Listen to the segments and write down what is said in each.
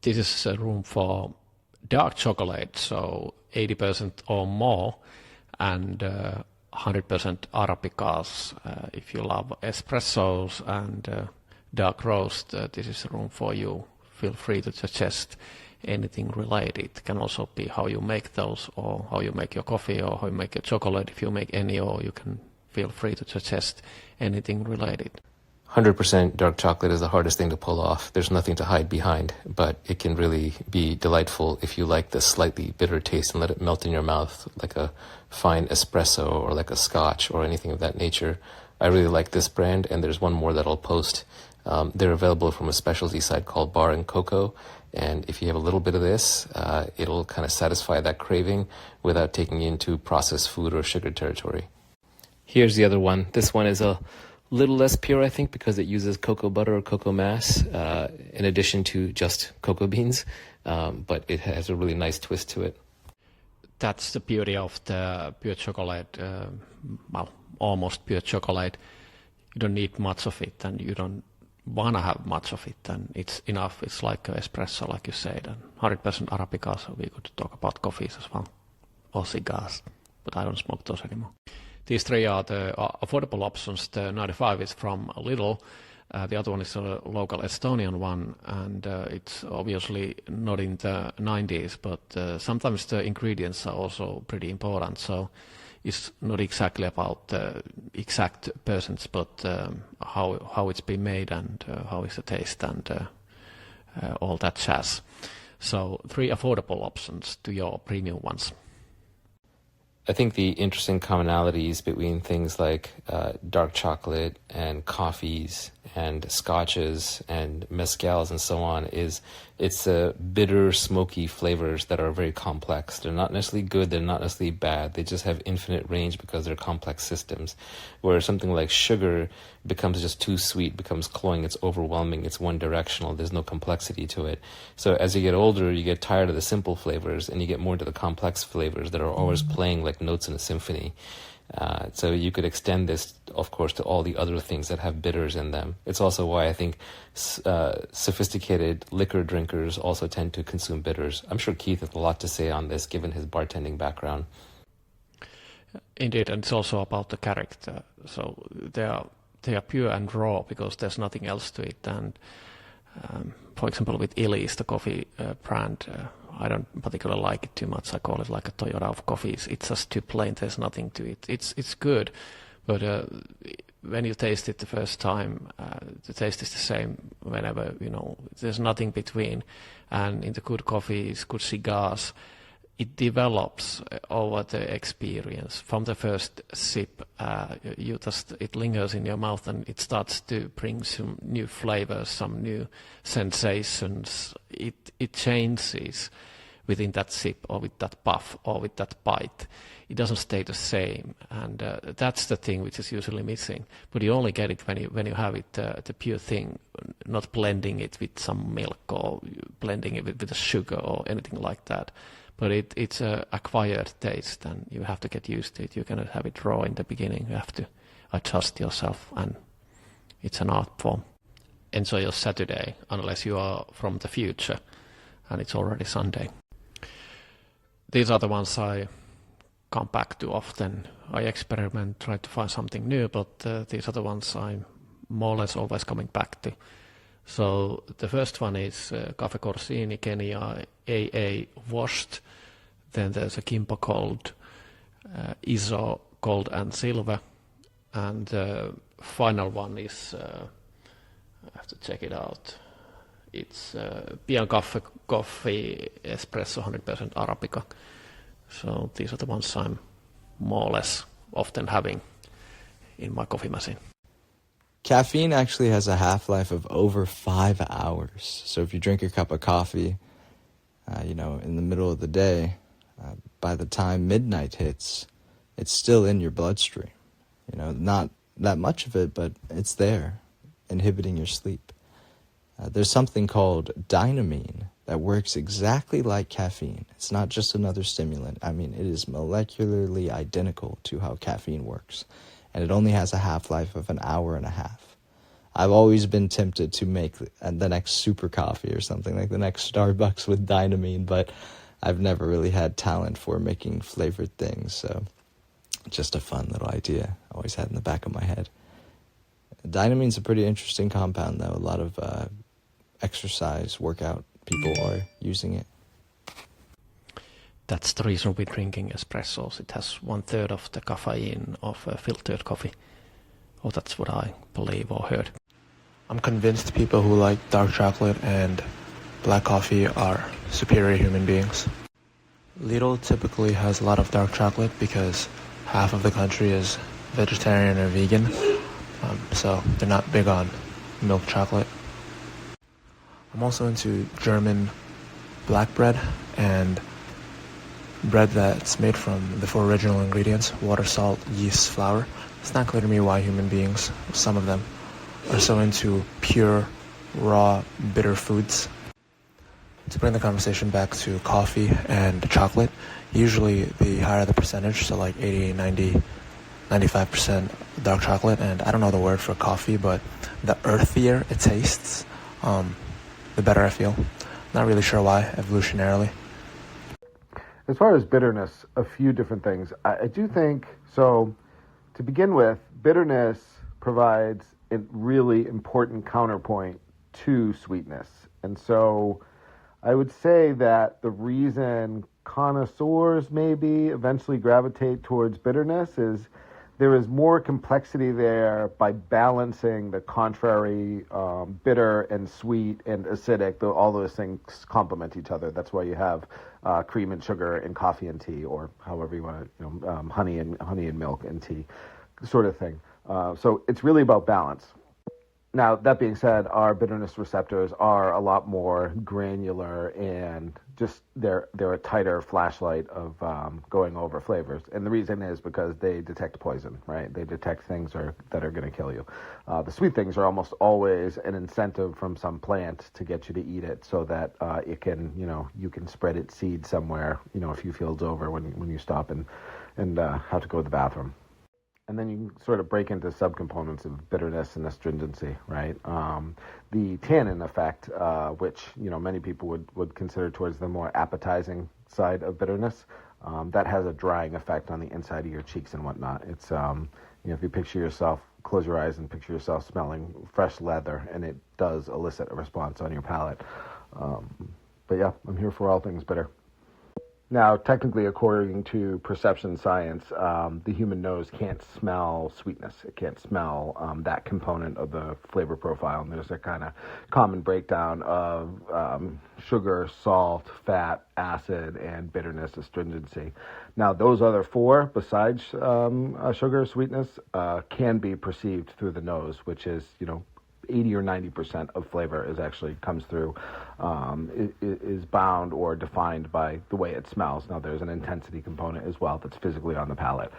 This is a room for dark chocolate, so 80% or more, and 100% Arabicas. If you love espressos and dark roast, this is a room for you. Feel free to suggest anything related. It can also be how you make those, or how you make your coffee, or how you make your chocolate, if you make any, or you can feel free to suggest anything related. 100% dark chocolate is the hardest thing to pull off. There's nothing to hide behind, but it can really be delightful if you like the slightly bitter taste and let it melt in your mouth like a fine espresso or like a scotch or anything of that nature. I really like this brand, and there's one more that I'll post. They're available from a specialty site called Bar and Cocoa, and if you have a little bit of this, it'll kind of satisfy that craving without taking you into processed food or sugar territory. Here's the other one. This one is a little less pure, I think, because it uses cocoa butter or cocoa mass in addition to just cocoa beans, but it has a really nice twist to it. That's the beauty of the pure chocolate, almost pure chocolate. You don't need much of it, and you don't want to have much of it, and it's enough. It's like espresso, like you said, and 100% Arabica, so we could talk about coffees as well, or cigars, but I don't smoke those anymore. These three are the affordable options. The 95 is from Lidl. The other one is a local Estonian one, and it's obviously not in the 90s, but sometimes the ingredients are also pretty important. So it's not exactly about the exact percents, but how it's been made and how is the taste and all that jazz. So 3 affordable options to your premium ones. I think the interesting commonalities between things like dark chocolate and coffees and scotches and mezcals and so on is it's bitter, smoky flavors that are very complex. They're not necessarily good, they're not necessarily bad. They just have infinite range because they're complex systems. Whereas something like sugar becomes just too sweet, becomes cloying, it's overwhelming, it's one directional, there's no complexity to it. So as you get older, you get tired of the simple flavors and you get more into the complex flavors that are always playing like notes in a symphony. So you could extend this, of course, to all the other things that have bitters in them. It's also why I think sophisticated liquor drinkers also tend to consume bitters. I'm sure Keith has a lot to say on this, given his bartending background. Indeed, and it's also about the character. So they are pure and raw because there's nothing else to it. And for example, with Illy's, the coffee brand, I don't particularly like it too much. I call it like a Toyota of coffees. It's just too plain. There's nothing to it. It's good, but when you taste it the first time, the taste is the same whenever, there's nothing between. And in the good coffees, good cigars, it develops over the experience. From the first sip, it lingers in your mouth and it starts to bring some new flavors, some new sensations. It changes within that sip or with that puff or with that bite. It doesn't stay the same, and that's the thing which is usually missing. But you only get it when you have it, the pure thing, not blending it with some milk or blending it with the sugar or anything like that. But it's a acquired taste, and you have to get used to it. You cannot have it raw in the beginning. You have to adjust yourself, and it's an art form. Enjoy your Saturday, unless you are from the future, and it's already Sunday. These are the ones I come back to often. I experiment, try to find something new, but these are the ones I'm more or less always coming back to. So the first one is Cafe Corsini Kenya AA washed. Then there's a Kimpo Cold, Iso Gold and Silver. And the final one is, I have to check it out. It's Pian Coffee Espresso 100% Arabica. So these are the ones I'm more or less often having in my coffee machine. Caffeine actually has a half-life of over 5 hours. So if you drink a cup of coffee, in the middle of the day, by the time midnight hits, it's still in your bloodstream. Not that much of it, but it's there, inhibiting your sleep. There's something called dynamine that works exactly like caffeine. It's not just another stimulant. It is molecularly identical to how caffeine works. And it only has a half-life of an hour and a half. I've always been tempted to make the next super coffee or something, like the next Starbucks with Dynamine, but I've never really had talent for making flavored things, so just a fun little idea I always had in the back of my head. Dynamine's a pretty interesting compound, though. A lot of exercise, workout people are using it. That's the reason we're drinking espressos. It has 1/3 of the caffeine of filtered coffee. Or that's what I believe or heard. I'm convinced people who like dark chocolate and black coffee are superior human beings. Lidl typically has a lot of dark chocolate because half of the country is vegetarian or vegan, so they're not big on milk chocolate. I'm also into German black bread and bread that's made from the 4 original ingredients: water, salt, yeast, flour. It's not clear to me why human beings, some of them, are so into pure, raw, bitter foods. To bring the conversation back to coffee and chocolate, usually the higher the percentage, so like 80, 90, 95% dark chocolate, and I don't know the word for coffee, but the earthier it tastes, the better I feel. Not really sure why, evolutionarily. As far as bitterness, a few different things. I do think, so to begin with, bitterness provides a really important counterpoint to sweetness. And so I would say that the reason connoisseurs maybe eventually gravitate towards bitterness is there is more complexity there by balancing the contrary bitter and sweet and acidic. All those things complement each other. That's why you have cream and sugar in coffee and tea, or however you want to, honey and milk and tea, sort of thing. So it's really about balance. Now, that being said, our bitterness receptors are a lot more granular and just they're a tighter flashlight of going over flavors. And the reason is because they detect poison, right? They detect things that are going to kill you. The sweet things are almost always an incentive from some plant to get you to eat it so that it can, you can spread its seed somewhere, a few fields over when you stop and have to go to the bathroom. And then you can sort of break into subcomponents of bitterness and astringency, right? The tannin effect, which many people would consider towards the more appetizing side of bitterness, that has a drying effect on the inside of your cheeks and whatnot. It's if you close your eyes and picture yourself smelling fresh leather, and it does elicit a response on your palate. But yeah, I'm here for all things bitter. Now, technically, according to perception science, the human nose can't smell sweetness. It can't smell that component of the flavor profile. And there's a kind of common breakdown of sugar, salt, fat, acid, and bitterness, astringency. Now, those other 4, besides sugar, sweetness, can be perceived through the nose, which is, 80 or 90% of flavor comes through, is bound or defined by the way it smells. Now, there's an intensity component as well that's physically on the palate.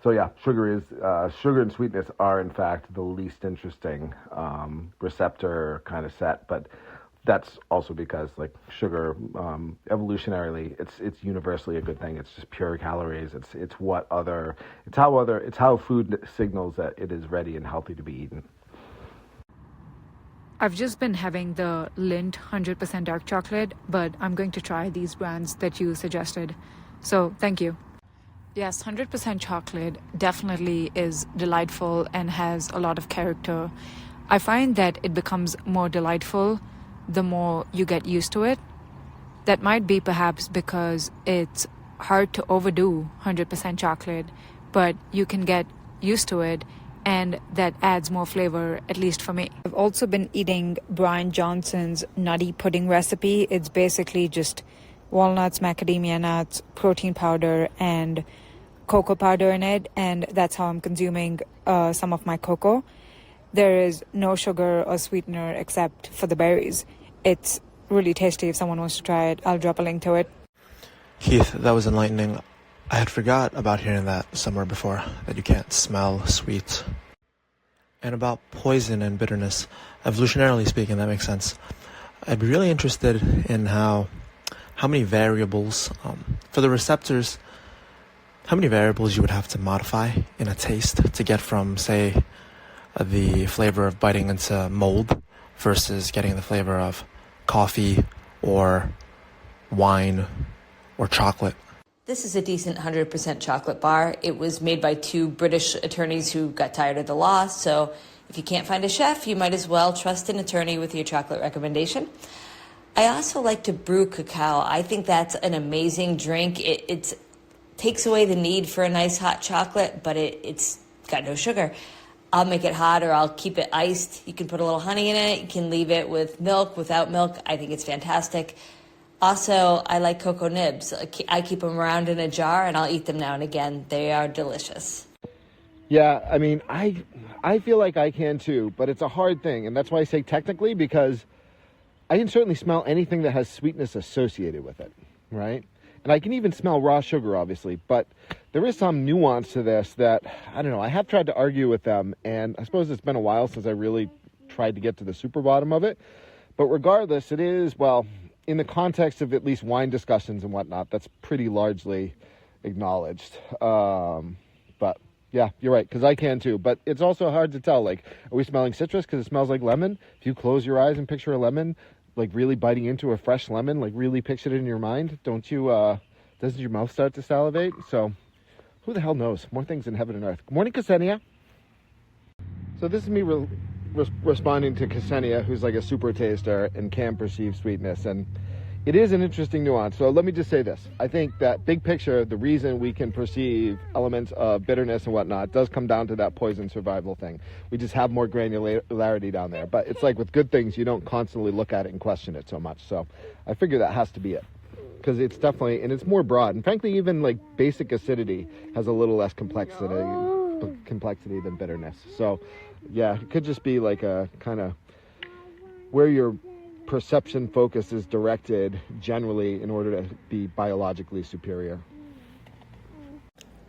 So yeah, sugar and sweetness are in fact the least interesting receptor kind of set, but that's also because sugar, evolutionarily, it's universally a good thing. It's just pure calories. It's how food signals that it is ready and healthy to be eaten. I've just been having the Lindt 100% dark chocolate, but I'm going to try these brands that you suggested. So, thank you. Yes, 100% chocolate definitely is delightful and has a lot of character. I find that it becomes more delightful the more you get used to it. That might be perhaps because it's hard to overdo 100% chocolate, but you can get used to it, and that adds more flavor, at least for me. I've also been eating Brian Johnson's nutty pudding recipe. It's basically just walnuts, macadamia nuts, protein powder, and cocoa powder in it, and that's how I'm consuming some of my cocoa. There is no sugar or sweetener except for the berries. It's really tasty. If someone wants to try it, I'll drop a link to it. Keith, that was enlightening. I had forgot about hearing that somewhere before, that you can't smell sweet. And about poison and bitterness, evolutionarily speaking, that makes sense. I'd be really interested in how many variables, for the receptors, how many variables you would have to modify in a taste to get from, say, the flavor of biting into mold versus getting the flavor of coffee or wine or chocolate. This is a decent 100% chocolate bar. It was made by two British attorneys who got tired of the law, so if you can't find a chef, you might as well trust an attorney with your chocolate recommendation. I also like to brew cacao. I think that's an amazing drink. It takes away the need for a nice hot chocolate, but it's got no sugar. I'll make it hot or I'll keep it iced. You can put a little honey in it. You can leave it with milk, without milk. I think it's fantastic. Also, I like cocoa nibs. I keep them around in a jar and I'll eat them now and again. They are delicious. Yeah, I mean, I feel like I can too, but it's a hard thing. And that's why I say technically, because I can certainly smell anything that has sweetness associated with it, right? And I can even smell raw sugar, obviously, but there is some nuance to this that, I don't know, I have tried to argue with them, and I suppose it's been a while since I really tried to get to the super bottom of it. But regardless, it is, well, in the context of at least wine discussions and whatnot, that's pretty largely acknowledged. But yeah, you're right, because I can too. But it's also hard to tell, like, are we smelling citrus because it smells like lemon? If you close your eyes and picture a lemon, like really biting into a fresh lemon, like really picture it in your mind, doesn't your mouth start to salivate? So who the hell knows? More things in heaven and earth. Good morning, Ksenia. So this is me responding to Ksenia, who's like a super taster and can perceive sweetness. And it is an interesting nuance. So let me just say this. I think that big picture, the reason we can perceive elements of bitterness and whatnot does come down to that poison survival thing. We just have more granularity down there. But it's like with good things, you don't constantly look at it and question it so much. So I figure that has to be it. Because it's definitely, and it's more broad. And frankly, even like basic acidity has a little less complexity than bitterness. So yeah, it could just be like a kind of where your perception focus is directed generally in order to be biologically superior.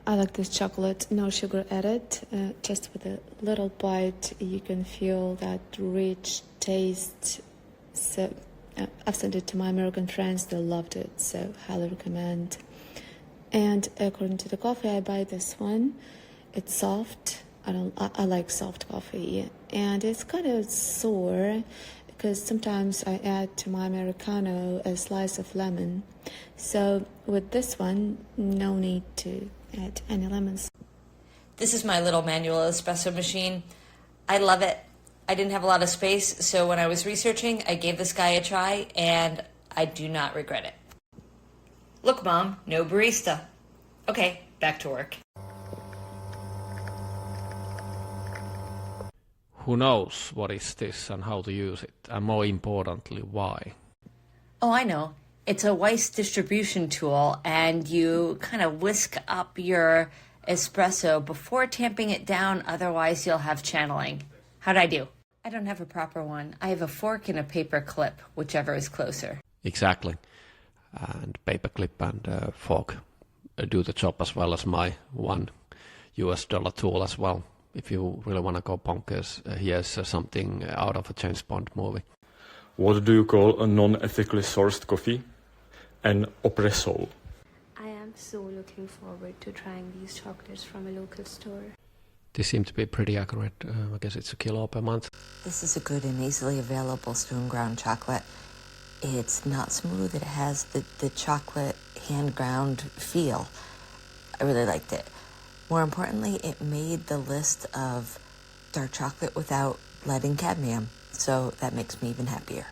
I like this chocolate, no sugar added, just with a little bite you can feel that rich taste. So I've sent it to my American friends, they loved it, so highly recommend. And according to the coffee, I buy this one. It's soft. I like soft coffee, and it's kind of sour because sometimes I add to my Americano a slice of lemon. So with this one, no need to add any lemons. This is my little manual espresso machine. I love it. I didn't have a lot of space, so when I was researching, I gave this guy a try, and I do not regret it. Look, Mom, no barista. Okay, back to work. Who knows what is this and how to use it, and more importantly, why? Oh, I know. It's a Weiss distribution tool, and you kind of whisk up your espresso before tamping it down, otherwise you'll have channeling. How'd I do? I don't have a proper one. I have a fork and a paper clip, whichever is closer. Exactly. And paperclip and fork do the job as well as my $1 tool as well. If you really want to go bonkers, here's something out of a James Bond movie. What do you call a non-ethically sourced coffee? An oppressor. I am so looking forward to trying these chocolates from a local store. This seemed to be pretty accurate. I guess it's a kilo per month. This is a good and easily available stone ground chocolate. It's not smooth. It has the chocolate hand ground feel. I really liked it. More importantly, it made the list of dark chocolate without lead and cadmium, so that makes me even happier.